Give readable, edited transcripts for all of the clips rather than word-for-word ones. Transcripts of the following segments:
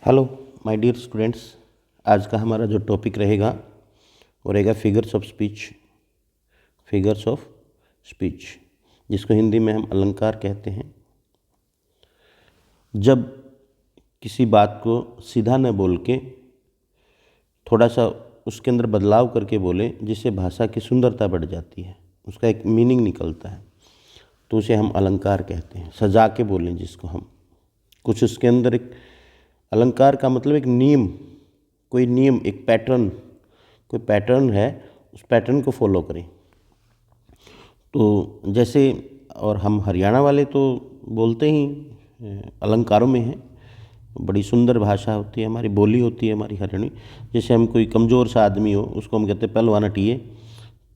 Hello my dear students. आज का हमारा जो टॉपिक रहेगा वो रहेगा figures of speech. Figures of speech जिसको हिंदी में हम अलंकार कहते हैं। जब किसी बात को सीधा न बोल के थोड़ा सा उसके अंदर बदलाव करके बोले, जिससे भाषा की सुंदरता बढ़ जाती है, उसका एक मीनिंग निकलता है, तो उसे हम अलंकार कहते हैं। सजा के बोलें जिसको हम, कुछ उसके अंदर एक अलंकार का मतलब एक नियम, कोई नियम, एक पैटर्न, कोई पैटर्न है, उस पैटर्न को फॉलो करें। तो जैसे, और हम हरियाणा वाले तो बोलते ही अलंकारों में हैं। बड़ी सुंदर भाषा होती है, हमारी बोली होती है हमारी हरियाणी। जैसे हम कोई कमज़ोर सा आदमी हो, उसको हम कहते हैं पहलवान हटिए,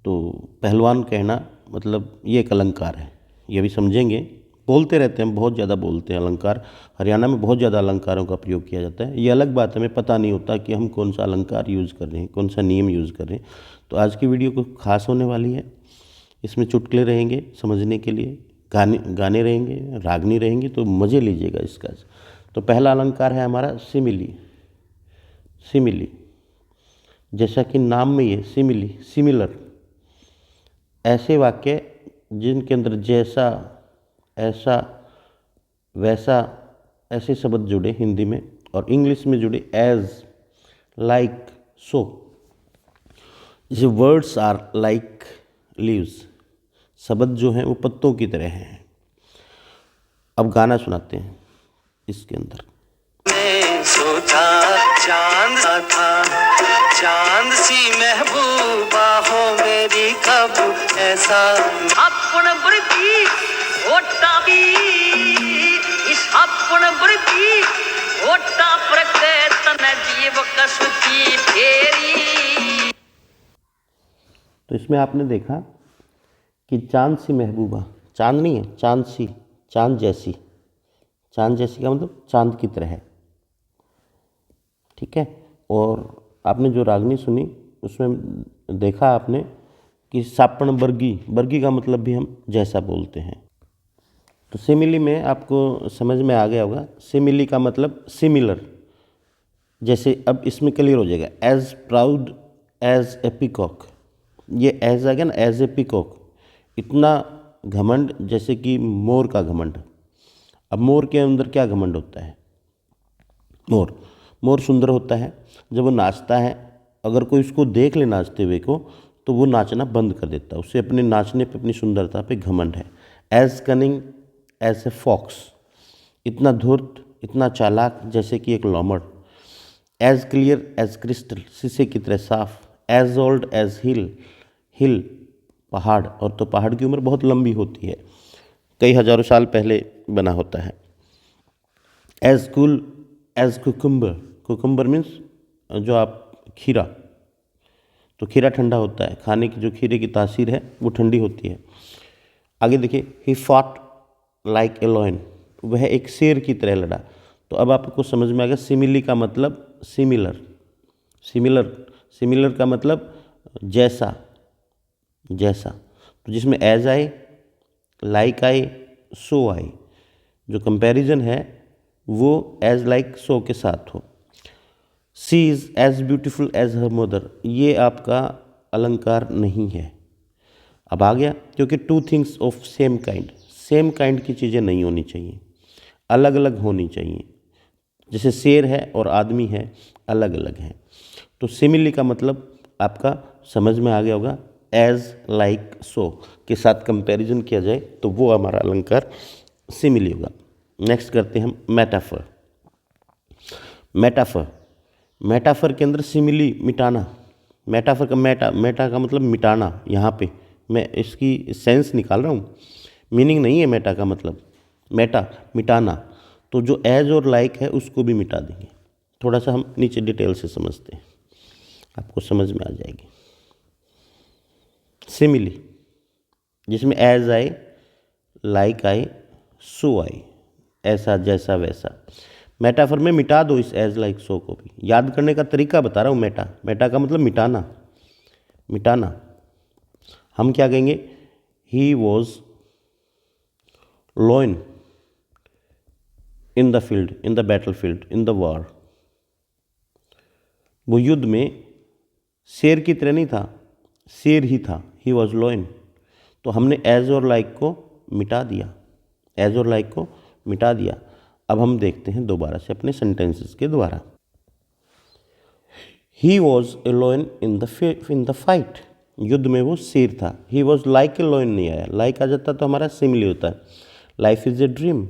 तो पहलवान कहना मतलब ये एक अलंकार है। ये भी समझेंगे, बोलते रहते हैं, हम बहुत ज़्यादा बोलते हैं अलंकार। हरियाणा में बहुत ज़्यादा अलंकारों का प्रयोग किया जाता है। ये अलग बात है, हमें पता नहीं होता कि हम कौन सा अलंकार यूज़ कर रहे हैं, कौन सा नियम यूज़ कर रहे हैं। तो आज की वीडियो को खास होने वाली है। इसमें चुटकुले रहेंगे समझने के लिए, गाने गाने रहेंगे, रागनी रहेंगी, तो मज़े लीजिएगा इसका। तो पहला अलंकार है हमारा सिमिली। सिमिली, जैसा कि नाम में ये सिमिली, सिमिलर, ऐसे वाक्य जिनके अंदर जैसा, ऐसा, वैसा, ऐसे शब्द जुड़े हिंदी में, और इंग्लिश में जुड़े एज, लाइक, सो। जैसे वर्ड्स आर लाइक लीव्स, शब्द जो हैं वो पत्तों की तरह हैं। अब गाना सुनाते हैं इसके अंदर। मैंने सोचा चांद सा था, चांद सी महबूबा हो मेरी, कब ऐसा अपन बरती होता भी इस अपन बरती होता प्रके तन जीव कसुची फेरी। तो इसमें आपने देखा कि चांद सी महबूबा, चांद नहीं है, चांद सी, चांद जैसी। चांद जैसी का मतलब चांद की तरह है, ठीक है। और आपने जो रागनी सुनी उसमें देखा आपने कि सापण बर्गी, बर्गी का मतलब भी हम जैसा बोलते हैं। तो सिमिली में आपको समझ में आ गया होगा, सिमिली का मतलब सिमिलर। जैसे अब इसमें क्लियर हो जाएगा, as proud as a peacock. ये एज आ गया ना, एज ए पीकॉक, इतना घमंड जैसे कि मोर का घमंड। अब मोर के अंदर क्या घमंड होता है? मोर, मोर सुंदर होता है। जब वो नाचता है, अगर कोई उसको देख ले नाचते हुए को, तो वो नाचना बंद कर देता है। उसे अपने नाचने पे, अपनी सुंदरता पे घमंड है। As cunning as a fox, इतना धूर्त, इतना चालाक जैसे कि एक लोमड़। एज क्लियर एज क्रिस्टल, शीशे की तरह साफ। As old as hill, hill पहाड़, और तो पहाड़ की उम्र बहुत लंबी होती है, कई हजारों साल पहले बना होता है। As cool as cucumber, cucumber means जो आप खीरा, तो खीरा ठंडा होता है, खाने की जो खीरे की तासीर है वो ठंडी होती है। आगे देखिए, he fought like a lion, वह एक शेर की तरह लड़ा। तो अब आपको समझ में आ गया सिमिली का मतलब सिमिलर। सिमिलर, सिमिलर का मतलब जैसा, जैसा। तो जिसमें एज आए, लाइक आए, सो आए, जो कंपैरिजन है वो एज लाइक सो के साथ हो। She is as beautiful as her mother, ये आपका अलंकार नहीं है। अब आ गया, क्योंकि two things of same kind, same kind की चीज़ें नहीं होनी चाहिए, अलग अलग होनी चाहिए। जैसे शेर है और आदमी है, अलग अलग हैं। तो सिमिली का मतलब आपका समझ में आ गया होगा, एज लाइक सो के साथ कंपैरिजन किया जाए तो वो हमारा अलंकार सिमिली होगा। नेक्स्ट करते हैं हम मेटाफर। मेटाफर, मेटाफर के अंदर सिमिली मिटाना। मेटाफर का मेटा, मेटा का मतलब मिटाना। यहाँ पे मैं इसकी सेंस निकाल रहा हूँ, मीनिंग नहीं है मेटा का मतलब। मेटा मिटाना, तो जो एज और लाइक है उसको भी मिटा देंगे। थोड़ा सा हम नीचे डिटेल से समझते हैं, आपको समझ में आ जाएगी। सिमिली, जिसमें एज आए, लाइक आए, सो आए, ऐसा, जैसा, वैसा। मेटाफर में मिटा दो इस एज लाइक सो को भी। याद करने का तरीका बता रहा हूँ। मेटा, मेटा का मतलब मिटाना, मिटाना। हम क्या कहेंगे? He was lion in the field, in the battle field, in the war. वो युद्ध में शेर की तरह नहीं था, शेर ही था, ही वॉज लॉयन। तो हमने एज और लाइक को मिटा दिया, एज और लाइक को मिटा दिया। अब हम देखते हैं दोबारा से अपने सेंटेंसेस के द्वारा। He was a lion in the fight, युद्ध में वो शेर था। He was like a lion नहीं आया, लाइक आ जाता तो हमारा सिमिली होता है। लाइफ इज़ ए ड्रीम,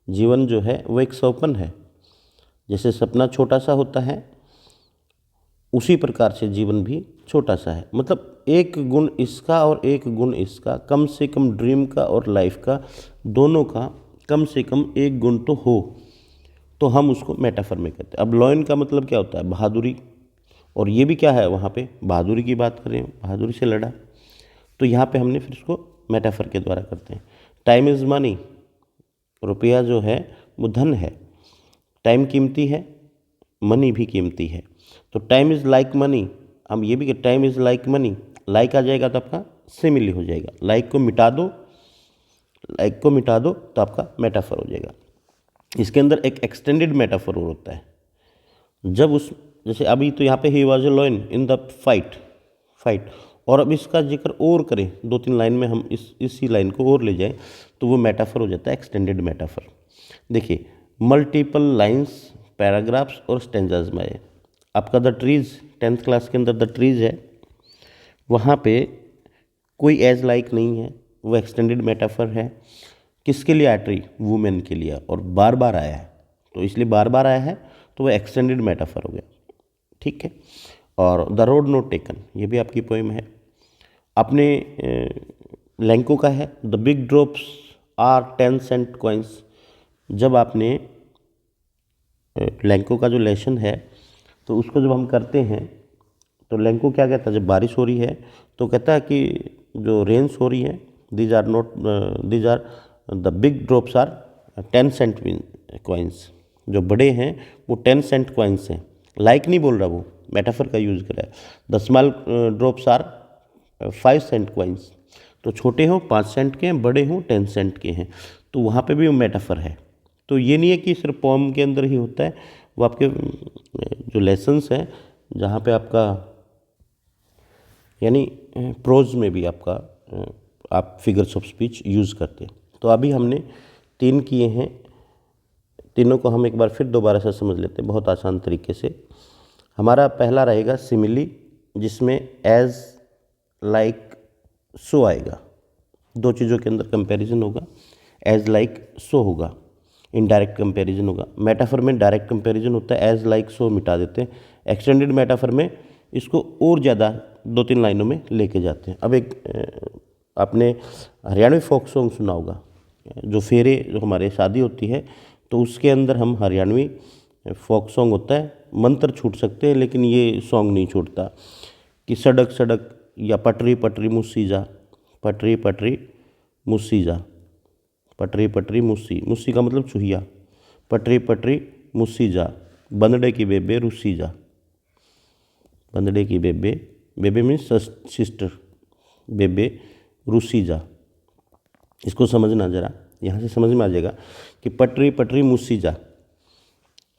जीवन जो है वो एक सपन है। जैसे सपना छोटा सा होता है उसी प्रकार से जीवन भी छोटा सा है। मतलब एक गुण इसका और एक गुण इसका, कम से कम ड्रीम का और लाइफ का, दोनों का कम से कम एक गुण तो हो, तो हम उसको मेटाफर में कहते हैं। अब लॉयन का मतलब क्या होता है? बहादुरी। और ये भी क्या है? वहाँ पे बहादुरी की बात करें, बहादुरी से लड़ा। तो यहाँ पे हमने फिर इसको मेटाफर के द्वारा करते हैं। टाइम इज़ मनी, रुपया जो है वो धन है। टाइम कीमती है, मनी भी कीमती है। तो टाइम इज़ लाइक मनी, हम ये भी कि time is like money, like आ जाएगा तो आपका सिमिली हो जाएगा। लाइक को मिटा दो, लाइक को मिटा दो तो आपका मेटाफर हो जाएगा। इसके अंदर एक एक्सटेंडेड मेटाफर और होता है। जब उस जैसे अभी तो यहाँ पे he was a lion in the fight, और अब इसका जिक्र और करें 2-3 लाइन में, हम इसी लाइन को और ले जाएं तो वो मेटाफर हो जाता है एक्सटेंडेड मेटाफर। देखिए, मल्टीपल लाइंस, पैराग्राफ्स और स्टेंजाज में आए। आपका द ट्रीज 10th क्लास के अंदर द ट्रीज है, वहाँ पे कोई एज लाइक नहीं है, वो एक्सटेंडेड मेटाफर है। किसके लिए आया? ट्री, वुमेन के लिए, और बार बार आया है, तो इसलिए बार बार आया है तो वो एक्सटेंडेड मेटाफर हो गया। ठीक है। और द रोड नॉट टेकन, ये भी आपकी पोएम है। अपने लैंको का है, the big drops are 10 cent coins. जब आपने लैंको का जो लेसन है तो उसको जब हम करते हैं तो लैंको क्या कहता है? जब बारिश हो रही है तो कहता है कि जो रेन्स हो रही है, these are the big drops are 10 cent coins. जो बड़े हैं वो 10 सेंट कॉइन्स हैं। लाइक नहीं बोल रहा, वो मेटाफर का यूज़ कर रहा है। The small drops are 5 cent coins. तो छोटे हों 5 सेंट के हैं, बड़े हों 10 सेंट के हैं, तो वहाँ पे भी वो मेटाफर है। तो ये नहीं है कि सिर्फ पोम के अंदर ही होता है, वो आपके जो लेसन्स हैं जहाँ पे आपका यानी प्रोज में भी आपका आप फिगर्स ऑफ स्पीच यूज़ करते हैं। तो अभी हमने 3 किए हैं, तीनों को हम एक बार फिर दोबारा से समझ लेते हैं बहुत आसान तरीके से। हमारा पहला रहेगा सिमिली, जिसमें एज, लाइक, सो आएगा। 2 चीज़ों के अंदर कंपैरिजन होगा, एज, लाइक, सो होगा, इनडायरेक्ट कंपैरिजन होगा। मेटाफर में डायरेक्ट कंपैरिजन होता है, एज, लाइक, सो मिटा देते हैं। एक्सटेंडेड मेटाफर में इसको और ज़्यादा 2-3 लाइनों में लेके जाते हैं। अब एक आपने हरियाणवी फोक सॉन्ग सुना होगा, जो फेरे जो हमारे शादी होती है तो उसके अंदर हम हरियाणवी फोक सॉन्ग होता है, मंत्र छूट सकते हैं लेकिन ये सॉन्ग नहीं छूटता कि सड़क सड़क या पटरी पटरी मुस्सी जा, पटरी पटरी मुस्सी जा, पटरी पटरी मुस्सी, मुस्सी का मतलब चूहिया, पटरी पटरी मुस्सी जा, बंदड़े की बेबे रुस्सी जा, बंदड़े की बेबे, बेबे मीन्स सिस्टर, बेबे रुस्सी जा। इसको समझना ज़रा, यहाँ से समझ में आ जाएगा कि पटरी पटरी मुस्सी जा,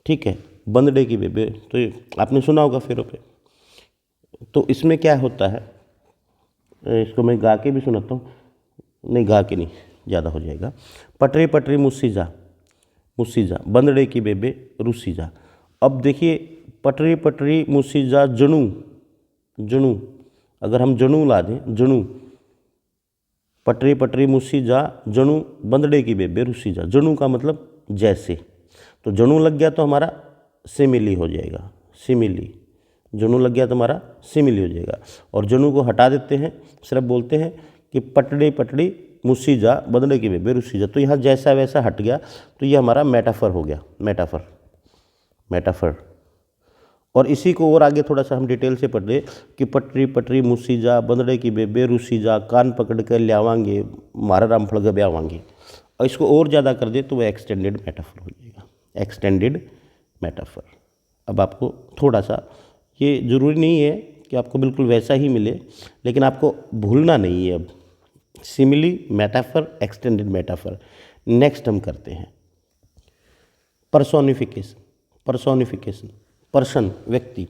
ठीक है, बंदड़े की बेबे, तो आपने सुना होगा फेरों पे। तो इसमें क्या होता है, इसको मैं गा के भी सुनाता हूँ, नहीं गा के नहीं, ज़्यादा हो जाएगा। पटरी पटरी मुस्सी जा, मुस्सी जा, बंदड़े की बेबे रुस्सी जा। अब देखिए, पटरी पटरी मुस्सी जा, जणू, जणू, अगर हम जणू ला दें, जणू, पटरी पटरी मुस्सी जा, जणू, बंदड़े की बेबे रुस्सी जा। जणू का मतलब जैसे, तो जणू लग गया तो हमारा सिमिली हो जाएगा, सिमिली, जणू लग गया तो हमारा सिमिली हो जाएगा। और जणू को हटा देते हैं, सिर्फ बोलते हैं कि पटड़ी पटड़ी मुस्सी जा, बंदड़े की बेबे रुस्सी जा। तो यहाँ जैसा वैसा हट गया, तो ये हमारा मेटाफर हो गया, मेटाफर, मेटाफर। और इसी को और आगे थोड़ा सा हम डिटेल से पढ़ रहे कि पटरी पटरी मुस्सी जा, बंदड़े की बेबे रुस्सी जा, कान पकड़ कर लियावांगे, मारा रामफल गब्यावांगे। और इसको और ज़्यादा कर दे तो वह एक्सटेंडेड मेटाफर हो जाएगा, एक्सटेंडेड मेटाफर। अब आपको थोड़ा सा, ये ज़रूरी नहीं है कि आपको बिल्कुल वैसा ही मिले, लेकिन आपको भूलना नहीं है। अब simile, metaphor, extended metaphor. Next हम करते हैं पर्सोनिफिकेशन। पर्सोनिफिकेशन, पर्सन, व्यक्ति,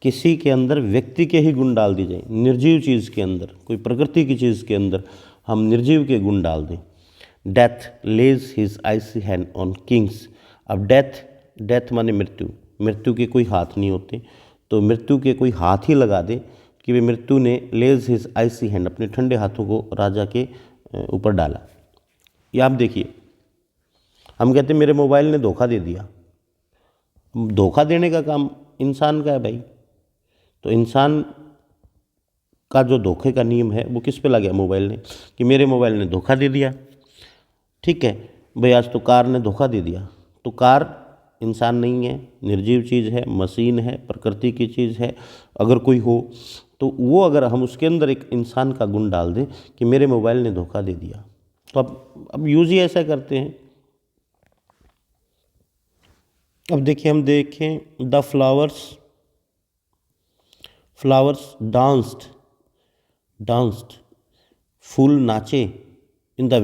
किसी के अंदर व्यक्ति के ही गुण डाल दी जाए, निर्जीव चीज़ के अंदर, कोई प्रकृति की चीज़ के अंदर हम निर्जीव के गुण डाल दें। Death lays his icy hand on kings. अब डेथ माने मृत्यु, मृत्यु के कोई हाथ नहीं होते, तो मृत्यु के कोई हाथ ही लगा दे कि वे मृत्यु ने लेज हिज आइसी हैंड, अपने ठंडे हाथों को राजा के ऊपर डाला। ये आप देखिए, हम कहते हैं मेरे मोबाइल ने धोखा दे दिया। धोखा देने का काम इंसान का है भाई, तो इंसान का जो धोखे का नियम है वो किस पे लग गया? मोबाइल ने, कि मेरे मोबाइल ने धोखा दे दिया। ठीक है भाई, आज तो कार ने धोखा दे दिया, तो कार इंसान नहीं है, निर्जीव चीज़ है, मशीन है, प्रकृति की चीज़ है। अगर कोई हो तो वो, अगर हम उसके अंदर एक इंसान का गुण डाल दें कि मेरे मोबाइल ने धोखा दे दिया, तो अब यूज़ ही ऐसा करते हैं। अब देखिए, हम देखें द फ्लावर्स डांस्ड, फूल नाचे इन द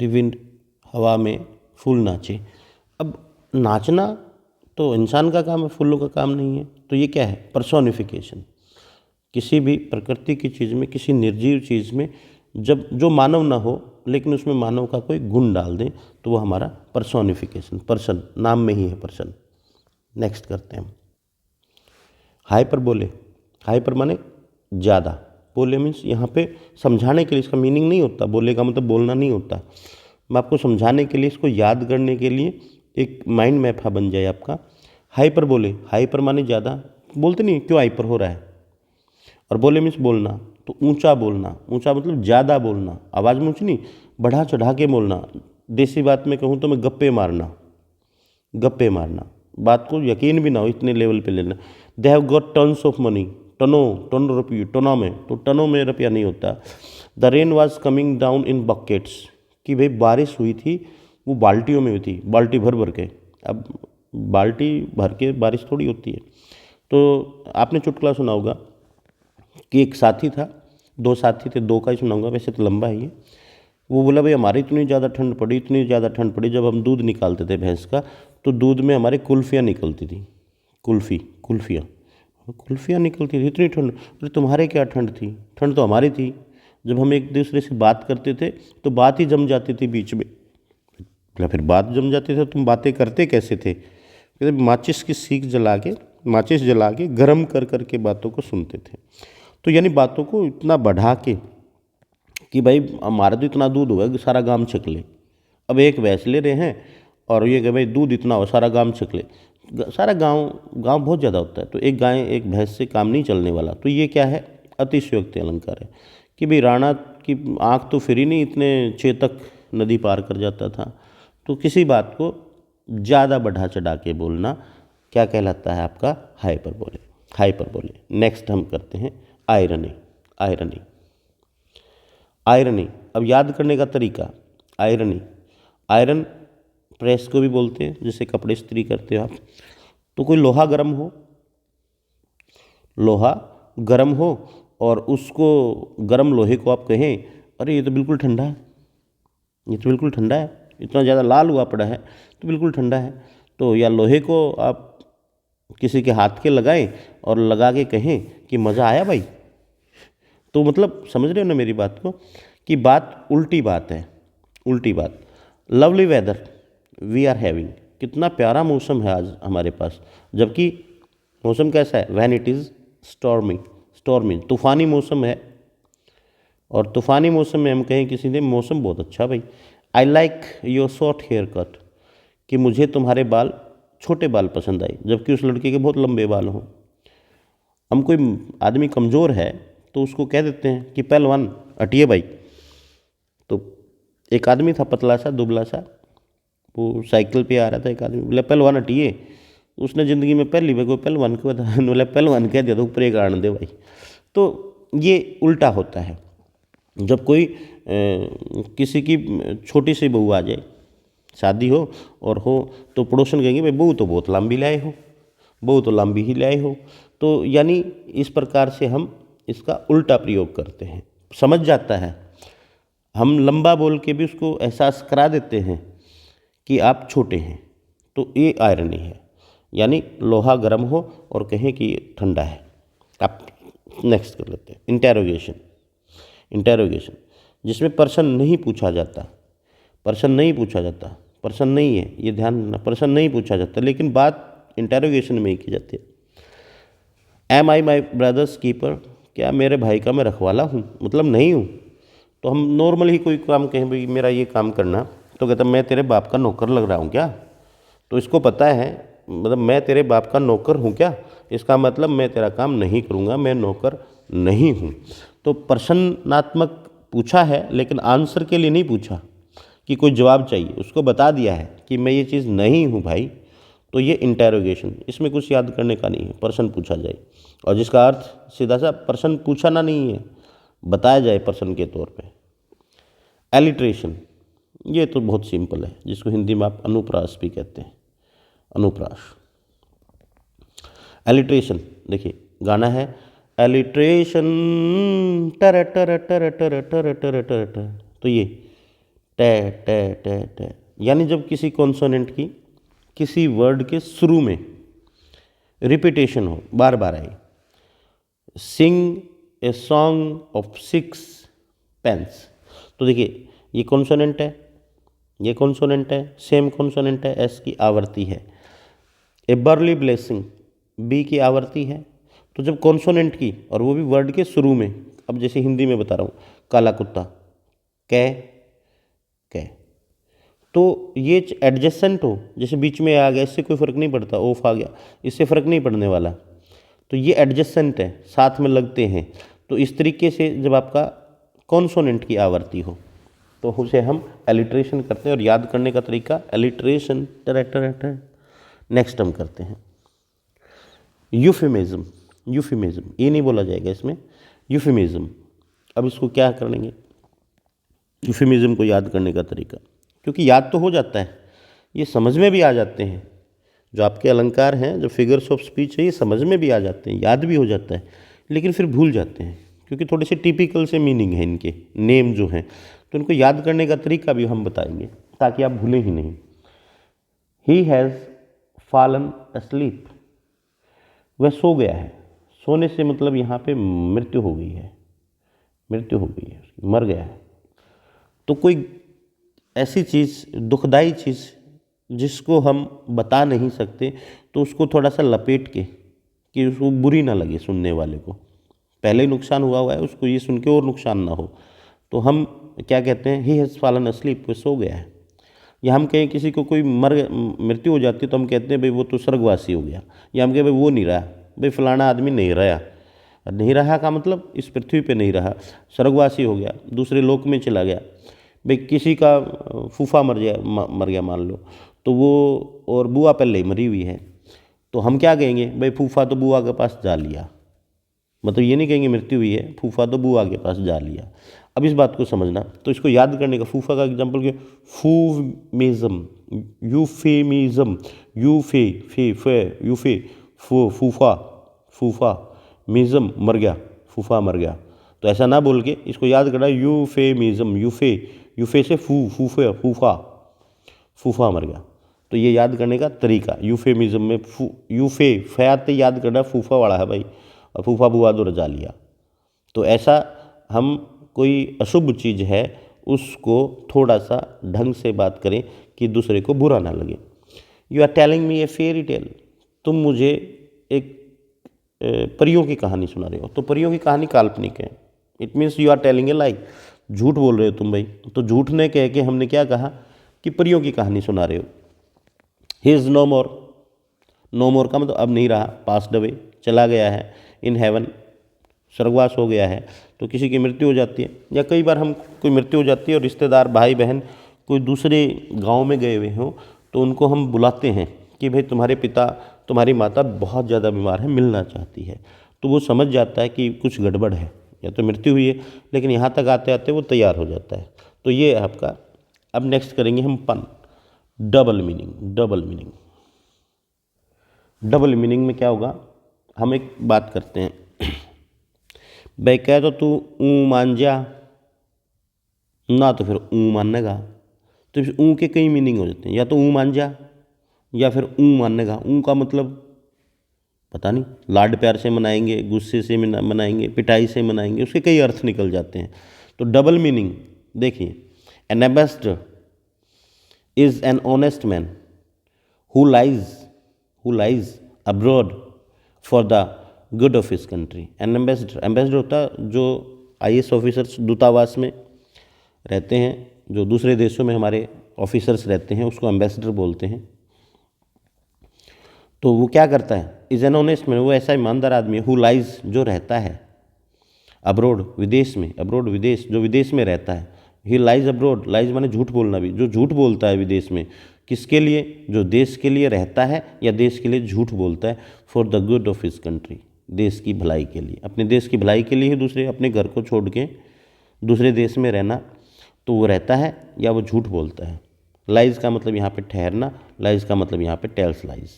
विंड, हवा में फूल नाचे। अब नाचना तो इंसान का काम है, फूलों का काम नहीं है। तो ये क्या है? पर्सोनिफिकेशन। किसी भी प्रकृति की चीज़ में, किसी निर्जीव चीज़ में जब जो मानव ना हो लेकिन उसमें मानव का कोई गुण डाल दें तो वो हमारा पर्सोनिफिकेशन, पर्सन, नाम में ही है पर्सन। नेक्स्ट करते हैं हम हाइपरबोले। हाइपर माने ज़्यादा, बोले मीन्स यहाँ पे समझाने के लिए, इसका मीनिंग नहीं होता, बोले का मतलब बोलना नहीं होता। मैं आपको समझाने के लिए, इसको याद करने के लिए एक माइंड मैप बन जाए आपका। हाइपरबोले, हाइपर माने ज़्यादा, बोलते नहीं क्यों हाइपर हो रहा है, और बोले मीन्स बोलना, तो ऊंचा बोलना, ऊंचा मतलब ज़्यादा बोलना, आवाज़ में ऊँची नहीं, बढ़ा चढ़ा के बोलना। देसी बात में कहूँ तो मैं गप्पे मारना, बात को यकीन भी ना हो इतने लेवल पे लेना। They have got tons of money, ton रुपये, टनों में, तो टनों में रुपया नहीं होता। The rain was coming down in buckets, कि भाई बारिश हुई थी वो बाल्टियों में हुई थी, बाल्टी भर भर के। अब बाल्टी भर के बारिश थोड़ी होती है। तो आपने चुटकुला सुना होगा कि एक साथी था, दो साथी थे, दो का ही सुनाऊंगा, वैसे तो लंबा ही है। वो बोला भाई हमारी इतनी ज़्यादा ठंड पड़ी, जब हम दूध निकालते थे भैंस का, तो दूध में हमारे कुल्फियाँ निकलती थी, कुल्फियाँ निकलती थी, इतनी ठंड। अरे तुम्हारे क्या ठंड थी? ठंड तो हमारी थी, जब हम एक दूसरे से बात करते थे तो बात ही जम जाती थी बीच में। बोला फिर बात जम जाती थी, तुम बातें करते कैसे थे? कहते माचिस की सीख जला के गर्म कर कर के बातों को सुनते थे। तो यानी बातों को इतना बढ़ा के कि भाई हमारा तो इतना दूध होगा कि सारा गांव छक ले। अब एक भैंस ले रहे हैं और ये कि भाई दूध इतना हो सारा गांव छक ले, सारा गांव बहुत ज़्यादा होता है, तो एक गाय एक भैंस से काम नहीं चलने वाला। तो ये क्या है? अतिशयोक्ति अलंकार है कि भाई राणा की आँख तो फिर ही नहीं, इतने चेतक नदी पार कर जाता था। तो किसी बात को ज़्यादा बढ़ा चढ़ा के बोलना क्या कहलाता है? आपका हाइपरबोले। नेक्स्ट हम करते हैं आयरनी। अब याद करने का तरीका, आयरन प्रेस को भी बोलते हैं, जैसे कपड़े इस्त्री करते हो आप। तो कोई लोहा गर्म हो और उसको गर्म लोहे को आप कहें अरे ये तो बिल्कुल ठंडा है, इतना ज़्यादा लाल हुआ पड़ा है तो बिल्कुल ठंडा है। तो या लोहे को आप किसी के हाथ के लगाएं और लगा के कहें कि मज़ा आया भाई, तो मतलब समझ रहे हो ना मेरी बात को, कि बात उल्टी बात है। Lovely weather we are having, कितना प्यारा मौसम है आज हमारे पास, जबकि मौसम कैसा है? व्हेन इट इज़ स्टॉर्मी, तूफ़ानी मौसम है। और तूफ़ानी मौसम में हम कहें किसी ने मौसम बहुत अच्छा भाई, I like your short hair cut, कि मुझे तुम्हारे बाल, छोटे बाल पसंद आए, जबकि उस लड़के के बहुत लंबे बाल हों। हम कोई आदमी कमज़ोर है तो उसको कह देते हैं कि पहलवान हटिए भाई। तो एक आदमी था पतला सा दुबला सा, वो साइकिल पे आ रहा था, एक आदमी बोला पहलवान हटिए। उसने ज़िंदगी में पहली बार कोई पहलवान को बोला पहलवान कह दिया तो ऊपर एक आण दे भाई। तो ये उल्टा होता है। जब कोई किसी की छोटी सी बहू आ जाए, शादी हो तो पड़ोसन कहेंगे भाई बहू तो बहुत लंबी लाए हो, तो यानी इस प्रकार से हम इसका उल्टा प्रयोग करते हैं। समझ जाता है, हम लंबा बोल के भी उसको एहसास करा देते हैं कि आप छोटे हैं, तो ये आयरनी है। यानी लोहा गर्म हो और कहें कि ठंडा है। आप नेक्स्ट कर लेते हैं इंटेरोगेशन। इंटेरोगेशन जिसमें पर्सन नहीं पूछा जाता, पर्सन नहीं पूछा जाता, पर्सन नहीं है, ये ध्यान रखना, पर्सन नहीं पूछा जाता, लेकिन बात इंटेरोगेशन में ही की जाती है। एम आई माई ब्रदर्स कीपर, क्या मेरे भाई का मैं रखवाला हूँ, मतलब नहीं हूँ। तो हम नॉर्मल ही कोई काम कहें भाई मेरा ये काम करना, तो कहता मैं तेरे बाप का नौकर लग रहा हूँ क्या। तो इसको पता है, मतलब मैं तेरे बाप का नौकर हूँ क्या, इसका मतलब मैं तेरा काम नहीं करूँगा, मैं नौकर नहीं हूँ। तो प्रश्नात्मक पूछा है लेकिन आंसर के लिए नहीं पूछा कि कोई जवाब चाहिए, उसको बता दिया है कि मैं ये चीज़ नहीं हूँ भाई। तो ये इंटेरोगेशन, इसमें कुछ याद करने का नहीं है, प्रश्न पूछा जाए और जिसका अर्थ सीधा सा प्रश्न पूछाना नहीं है, बताया जाए प्रश्न के तौर पे। एलिट्रेशन, ये तो बहुत सिंपल है, जिसको हिंदी में आप अनुप्रास भी कहते हैं, अनुप्रास। एलिट्रेशन देखिए गाना है एलिट्रेशन टर टर टर टर टर टर टर, तो ये टे टे टे टे, यानी जब किसी कॉन्सोनेंट की किसी वर्ड के शुरू में रिपीटेशन हो, बार बार आए। सिंग ए सॉन्ग ऑफ 6 पेन्स, तो देखिए ये कॉन्सोनेंट है, ये कॉन्सोनेंट है, सेम कॉन्सोनेंट है, एस की आवृत्ति है। ए बर्ली ब्लेसिंग, बी की आवृत्ति है। तो जब कॉन्सोनेंट की और वो भी वर्ड के शुरू में, अब जैसे हिंदी में बता रहा हूँ काला कुत्ता, कै कै, तो ये एडजेसेंट हो, जैसे बीच में आ गया, इससे कोई फ़र्क नहीं पड़ता, ऑफ आ गया, इससे फ़र्क नहीं पड़ने वाला। तो ये एडजेसेंट है, साथ में लगते हैं। तो इस तरीके से जब आपका कॉन्सोनेंट की आवृत्ति हो तो उसे हम एलिट्रेशन करते हैं, और याद करने का तरीका एलिट्रेशन टर। नेक्स्ट हम करते हैं यूफेमिज्म। यूफेमिज्म ये नहीं बोला जाएगा इसमें, यूफेमिज्म। अब इसको क्या करेंगे, यूफेमिज्म को याद करने का तरीका, क्योंकि याद तो हो जाता है, ये समझ में भी आ जाते हैं, जो आपके अलंकार हैं, जो फिगर्स ऑफ स्पीच है, ये समझ में भी आ जाते हैं, याद भी हो जाता है, लेकिन फिर भूल जाते हैं क्योंकि थोड़े से टिपिकल से मीनिंग है इनके, नेम जो हैं, तो इनको याद करने का तरीका भी हम बताएंगे ताकि आप भूलें ही नहीं। ही हैज़ फॉलन अस्लीप, वह सो गया है। सोने से मतलब यहाँ पे मृत्यु हो गई है, मृत्यु हो गई है, मर गया है। तो कोई ऐसी चीज़, दुखदाई चीज़ जिसको हम बता नहीं सकते, तो उसको थोड़ा सा लपेट के कि उसको बुरी ना लगे सुनने वाले को, पहले ही नुकसान हुआ है उसको, ये सुन के और नुकसान ना हो, तो हम क्या कहते हैं, ही हैज़ फॉलन अस्लीप, वो सो गया है। या हम कहें किसी को कोई मृत्यु हो जाती है तो हम कहते हैं भाई वो तो स्वर्गवासी हो गया, या हम कहें भाई वो नहीं रहा, भाई फलाना आदमी नहीं रहा। नहीं रहा का मतलब इस पृथ्वी पे नहीं रहा, स्वर्गवासी हो गया, दूसरे लोक में चला गया। भाई किसी का फूफा मर गया मान लो, तो वो और बुआ पहले ही मरी हुई है, तो हम क्या कहेंगे, भाई फूफा तो बुआ के पास जा लिया, मतलब ये नहीं कहेंगे मृत्यु हुई है, फूफा तो बुआ के पास जा लिया। अब इस बात को समझना, तो इसको याद करने का फूफा का एग्जाम्पल क्या, फूमिज्म, यूफेमिज्म, यूफे फे फे यूफे फूफा, फूफा मिज्म मर गया, फूफा मर गया। तो ऐसा ना बोल के इसको याद करना, यूफेमिज्म, यूफे, यूफे से फूफे फूफा, फूफा मर गया। तो ये याद करने का तरीका, यूफेमिज्म में यूफे फयाते याद करना, फूफा वाला है भाई, और फूफा बुआ तो रजा लिया। तो ऐसा हम कोई अशुभ चीज़ है उसको थोड़ा सा ढंग से बात करें कि दूसरे को बुरा ना लगे। You are telling me a fairy tale, तुम मुझे एक परियों की कहानी सुना रहे हो। तो परियों की कहानी काल्पनिक है, it means you are telling a lie, झूठ बोल रहे हो तुम भाई। तो झूठ ने कह के हमने क्या कहा कि परियों की कहानी सुना रहे हो। He is no more, no more का मतलब अब नहीं रहा, पास्ड अवे, चला गया है, इन हेवन, स्वर्गवास हो गया है। तो किसी की मृत्यु हो जाती है, या कई बार हम कोई मृत्यु हो जाती है और रिश्तेदार भाई बहन कोई दूसरे गांव में गए हुए हों, तो उनको हम बुलाते हैं कि भाई तुम्हारे पिता तुम्हारी माता बहुत ज़्यादा बीमार है, मिलना चाहती है। तो वो समझ जाता है कि कुछ गड़बड़ है, या तो मृत्यु हुई है, लेकिन यहाँ तक आते आते वो तैयार हो जाता है। तो ये आपका, अब नेक्स्ट करेंगे हम पन, double meaning. Double meaning, double meaning में क्या होगा, हम एक बात करते हैं, भाई कह तो तू ऊँ मान जा ना, तो फिर ऊँ मानेगा। तो ऊँ के कई मीनिंग हो जाते हैं, या तो ऊँ मान जा, या फिर ऊँ मानने का। ऊँ का मतलब पता नहीं, लाड प्यार से मनाएंगे, गुस्से से मनाएंगे, पिटाई से मनाएंगे, उसके कई अर्थ निकल जाते हैं। तो डबल मीनिंग देखिए, N ambassador is an honest man who lies abroad for the good of his country. N ambassador होता है जो IAS ऑफिसर्स दूतावास में रहते हैं, जो दूसरे देशों में हमारे ऑफिसर्स रहते हैं, उसको एम्बेसडर बोलते हैं। तो वो क्या करता है, इज एन ऑनेस्ट मैन, वो ऐसा ईमानदार आदमी है, हु लाइज, जो रहता है अब्रोड, विदेश में, अब्रोड विदेश, जो विदेश में रहता है। ही लाइज अब्रोड, लाइज माने झूठ बोलना भी, जो झूठ बोलता है विदेश में, किसके लिए, जो देश के लिए रहता है या देश के लिए झूठ बोलता है, for the good of his country, देश की भलाई के लिए, अपने देश की भलाई के लिए ही दूसरे अपने घर को छोड़ के दूसरे देश में रहना, तो वो रहता है या वो झूठ बोलता है। लाइज का मतलब यहाँ पे ठहरना, लाइज का मतलब यहाँ पे टेल्स लाइज।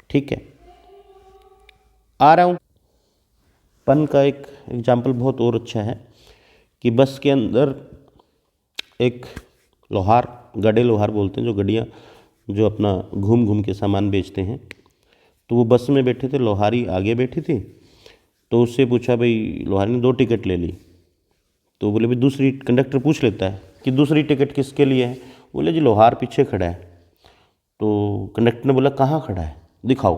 ठीक है, आ रहा हूँ। पन का एक एग्जाम्पल बहुत और अच्छा है कि बस के अंदर एक लोहार, गड्ढे लोहार बोलते हैं, जो गड्डियाँ जो अपना घूम घूम के सामान बेचते हैं, तो वो बस में बैठे थे, लोहारी आगे बैठी थी। तो उससे पूछा, भाई लोहारी ने 2 टिकट ले ली, तो बोले भाई दूसरी, कंडक्टर पूछ लेता है कि दूसरी टिकट किसके लिए है। बोले जी लोहार पीछे खड़ा है। तो कंडक्टर ने बोला कहाँ खड़ा है, दिखाओ।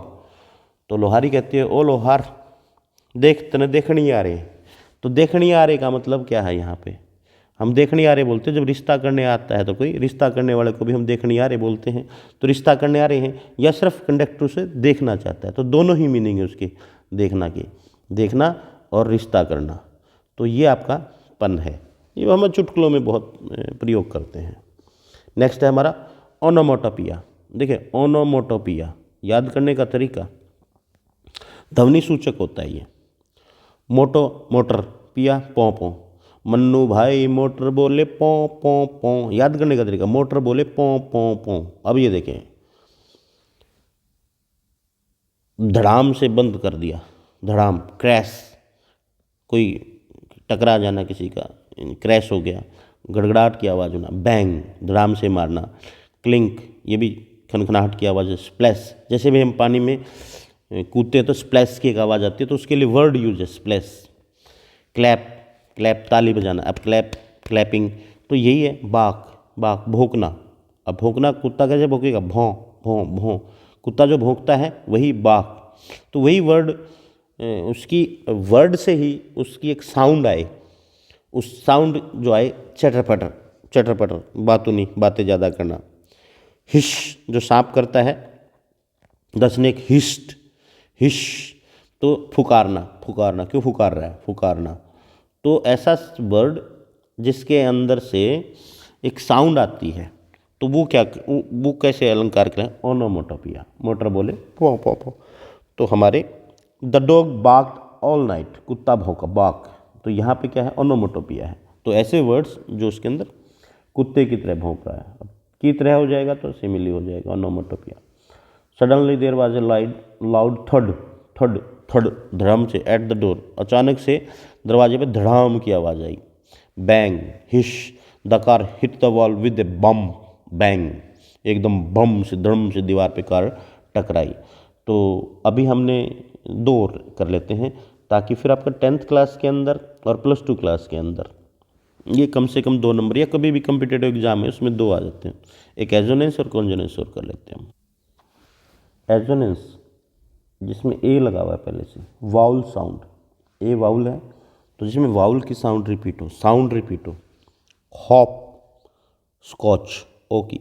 तो लोहारी कहती है, ओ लोहार देख, तने देखनी आ रहे। तो देखनी आ रहे का मतलब क्या है यहाँ पे, हम देखनी आ रहे बोलते हैं जब रिश्ता करने आता है, तो कोई रिश्ता करने वाले को भी हम देखनी आ रहे बोलते हैं। तो रिश्ता करने आ रहे हैं या सिर्फ कंडक्टर से देखना चाहता है, तो दोनों ही मीनिंग है उसके, देखना की, देखना और रिश्ता करना। तो ये आपका पन है, ये हम चुटकुलों में बहुत प्रयोग करते हैं। नेक्स्ट है हमारा ओनोमोटोपिया। देखिए ओनोमोटोपिया याद करने का तरीका, ध्वनि सूचक होता है ये। मोटो मोटर, पिया पों पों, मन्नू भाई मोटर बोले पों पों पों। याद करने का तरीका, मोटर बोले पों पों पों। अब ये देखें, धड़ाम से बंद कर दिया, धड़ाम, क्रैश, कोई टकरा जाना किसी का, क्रैश हो गया, गड़गड़ाहट की आवाज़ होना, बैंग, धड़ाम से मारना, क्लिंक, ये भी खनखनाहट की आवाज़ है, स्प्लैश, जैसे भी हम पानी में कूदते हैं तो स्प्लैश की एक आवाज़ आती है, तो उसके लिए वर्ड यूज है स्प्लैश। क्लैप, क्लैप ताली बजाना, अब क्लैप, क्लैपिंग, तो यही है। बाक, बाक भौंकना। अब भौंकना, कुत्ता कैसे भौंकेगा, भौं भौं भौं, कुत्ता जो भौंकता है वही बाक। तो वही वर्ड, उसकी वर्ड से ही उसकी एक साउंड आए, उस साउंड जो आए, चटर पटर, चटर पटर, बातूनी, बातें ज़्यादा करना। हिश, जो सांप करता है, द स्नेक हिस्ट, हिश, तो फुकारना, फुकारना, क्यों फुकार रहा है, फुकारना। तो ऐसा वर्ड जिसके अंदर से एक साउंड आती है, तो वो क्या, वो कैसे अलंकार करें, ओनोमोटोपिया। मोटर बोले पो पो पो। तो हमारे द डॉग बार्क्ड ऑल नाइट, कुत्ता भौंका, बार्क, तो यहाँ पे क्या है, ओनोमोटोपिया है। तो ऐसे वर्ड्स जो उसके अंदर कुत्ते की तरह भौंक रहा है, अब की तरह हो जाएगा तो सिमिली हो जाएगा, onomatopoeia. Suddenly there was a loud thud, thud थड, धड़ाम से, एट द डोर, अचानक से दरवाजे पे धड़ाम की आवाज़ आई। Bang, hiss, the car hit the wall with a bomb, bang, एकदम बम से, धड़म से दीवार पे कार टकराई। तो अभी हमने 2 और कर लेते हैं, ताकि फिर आपका 10th क्लास के अंदर और +2 क्लास के अंदर ये कम से कम 2 नंबर, या कभी भी कम्पिटेटिव एग्जाम है उसमें 2 आ जाते हैं। एक एजोनेंस और कॉन्जोनेंस और कर लेते हैं हम। एजोनेंस जिसमें ए लगा हुआ है पहले से, वाउल साउंड, ए वाउल है तो जिसमें वाउल की साउंड रिपीट हो, साउंड रिपीट हो। हॉप, स्कॉच, ओ की।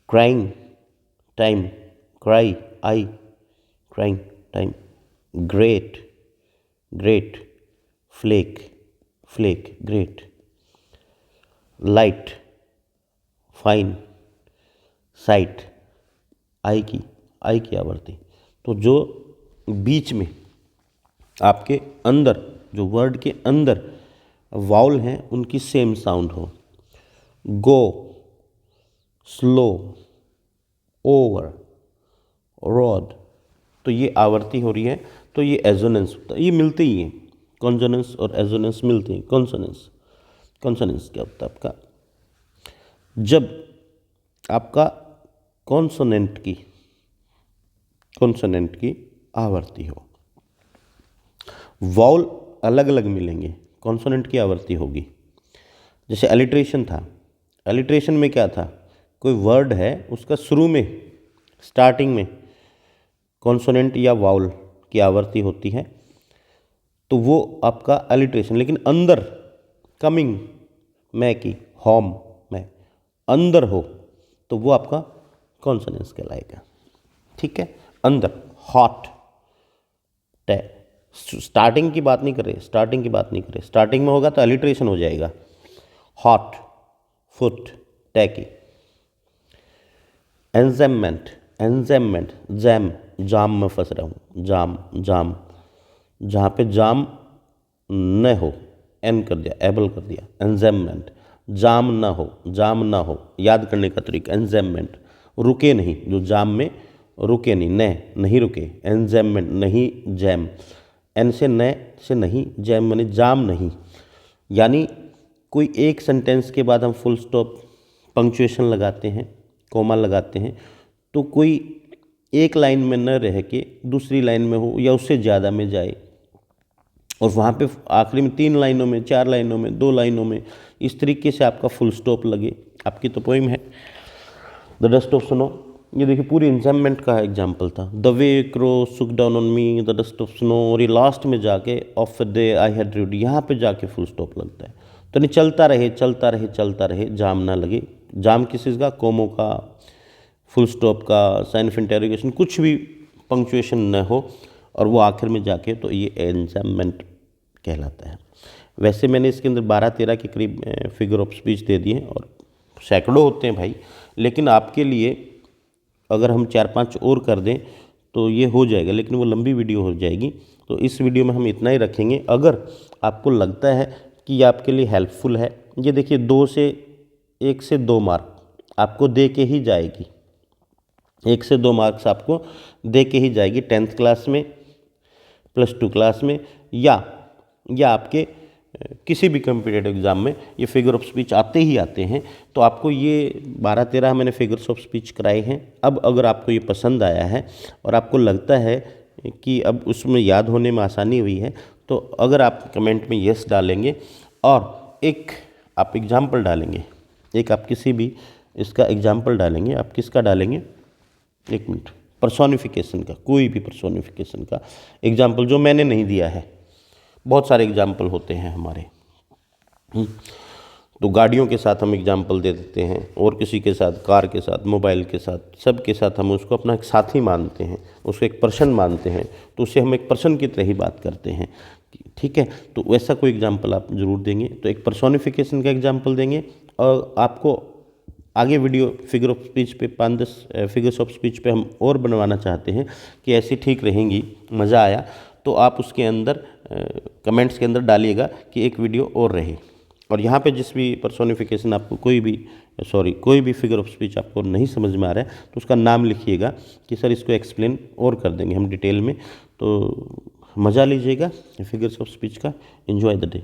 Crying, time, cry, I, crying, time. Great, great, flake, flake, great. Light, fine, sight, I की आवृत्ति। तो जो बीच में आपके अंदर, जो वर्ड के अंदर वाउल हैं उनकी सेम साउंड हो। गो, स्लो, ओवर, रोड, तो ये आवृत्ति हो रही है, तो ये एजोनेंस होता है। ये मिलते ही हैं, कॉन्सोनेंस और एजोनेंस मिलते हैं। कॉन्सोनेंस, कॉन्सोनेंस क्या होता है आपका, जब आपका कॉन्सोनेंट की आवृत्ति हो। वाउल अलग अलग मिलेंगे, कॉन्सोनेंट की आवृत्ति होगी। जैसे अलिट्रेशन था, अलिट्रेशन में क्या था, कोई वर्ड है उसका शुरू में स्टार्टिंग में कॉन्सोनेंट या वाउल की आवृत्ति होती है तो वो आपका अलिट्रेशन। लेकिन अंदर कमिंग में की होम में अंदर हो तो वो आपका कॉन्सोनेंस कहलाएगा। ठीक है, अंदर हॉट टे, स्टार्टिंग की बात नहीं कर रहे, स्टार्टिंग में होगा तो अलिट्रेशन हो जाएगा। Hot foot tacky. Enjambment, jam, जाम में फंस रहा हूँ, जाम जहाँ पे जाम न हो, एन कर दिया, एबल कर दिया, एंजाममेंट। जाम ना हो, याद करने का तरीका, एंजाममेंट, रुके नहीं, जो जाम में रुके नहीं रुके, एंजाममेंट, नहीं जैम, एन से न से नहीं, जैम माने जाम नहीं। यानी कोई एक सेंटेंस के बाद हम फुल स्टॉप पंक्चुएशन लगाते हैं, कोमा लगाते हैं, तो कोई एक लाइन में न रह के दूसरी लाइन में हो या उससे ज़्यादा में जाए और वहाँ पे आखिरी में 3 लाइनों में, 4 लाइनों में, 2 लाइनों में इस तरीके से आपका फुल स्टॉप लगे। आपकी तो पोइम है द डस्ट ऑफ स्नो, ये देखिए पूरी एंजाममेंट का एग्जाम्पल था। द वे क्रो सुक down on me the dust of snow, और ये लास्ट में जाके of day I had read, यहाँ पे जाके फुल स्टॉप लगता है। तो नहीं, चलता रहे, जाम ना लगे। जाम किस चीज़ का, कोमो का, फुल स्टॉप का, साइन ऑफ इंटरोगेशन, कुछ भी पंक्चुएशन न हो और वो आखिर में जाके, तो ये एंजाममेंट कहलाता है। वैसे मैंने इसके अंदर 12-13 के करीब फिगर ऑफ स्पीच दे दिए और सैकड़ों होते हैं भाई, लेकिन आपके लिए अगर हम 4-5 और कर दें तो ये हो जाएगा, लेकिन वो लंबी वीडियो हो जाएगी। तो इस वीडियो में हम इतना ही रखेंगे। अगर आपको लगता है कि ये आपके लिए हेल्पफुल है, ये देखिए 1 से 2 मार्क आपको दे के ही जाएगी, 1 से 2 मार्क्स आपको दे के ही जाएगी 10th क्लास में, +2 क्लास में, या आपके किसी भी कॉम्पिटिटिव एग्ज़ाम में ये फिगर ऑफ स्पीच आते ही आते हैं। तो आपको ये 12-13 मैंने फिगर्स ऑफ स्पीच कराए हैं। अब अगर आपको ये पसंद आया है और आपको लगता है कि अब उसमें याद होने में आसानी हुई है, तो अगर आप कमेंट में यस डालेंगे और एक आप एग्जाम्पल डालेंगे, एक आप किसी भी इसका एग्जाम्पल डालेंगे, आप किसका डालेंगे, 1 मिनट, पर्सोनिफिकेशन का, कोई भी पर्सोनिफिकेशन का एग्जाम्पल जो मैंने नहीं दिया है। बहुत सारे एग्जाम्पल होते हैं हमारे, तो गाड़ियों के साथ हम एग्जाम्पल दे देते हैं, और किसी के साथ, कार के साथ, मोबाइल के साथ, सब के साथ हम उसको अपना एक साथी मानते हैं, उसको एक पर्सन मानते हैं, तो उससे हम एक पर्सन की तरह ही बात करते हैं। ठीक है, तो वैसा कोई एग्जाम्पल आप ज़रूर देंगे। तो एक पर्सोनिफिकेशन का एग्जाम्पल देंगे, और आपको आगे वीडियो फिगर ऑफ स्पीच पे 5-10 फिगर्स ऑफ स्पीच पे हम और बनवाना चाहते हैं कि ऐसी ठीक रहेंगी, मज़ा आया, तो आप उसके अंदर कमेंट्स के अंदर डालिएगा कि एक वीडियो और रहे। और यहाँ पे जिस भी पर्सोनिफिकेशन आपको कोई भी फिगर ऑफ स्पीच आपको नहीं समझ में आ रहा है, तो उसका नाम लिखिएगा कि सर इसको एक्सप्लेन और कर देंगे हम डिटेल में। तो मज़ा लीजिएगा फिगर्स ऑफ स्पीच का। Enjoy the day.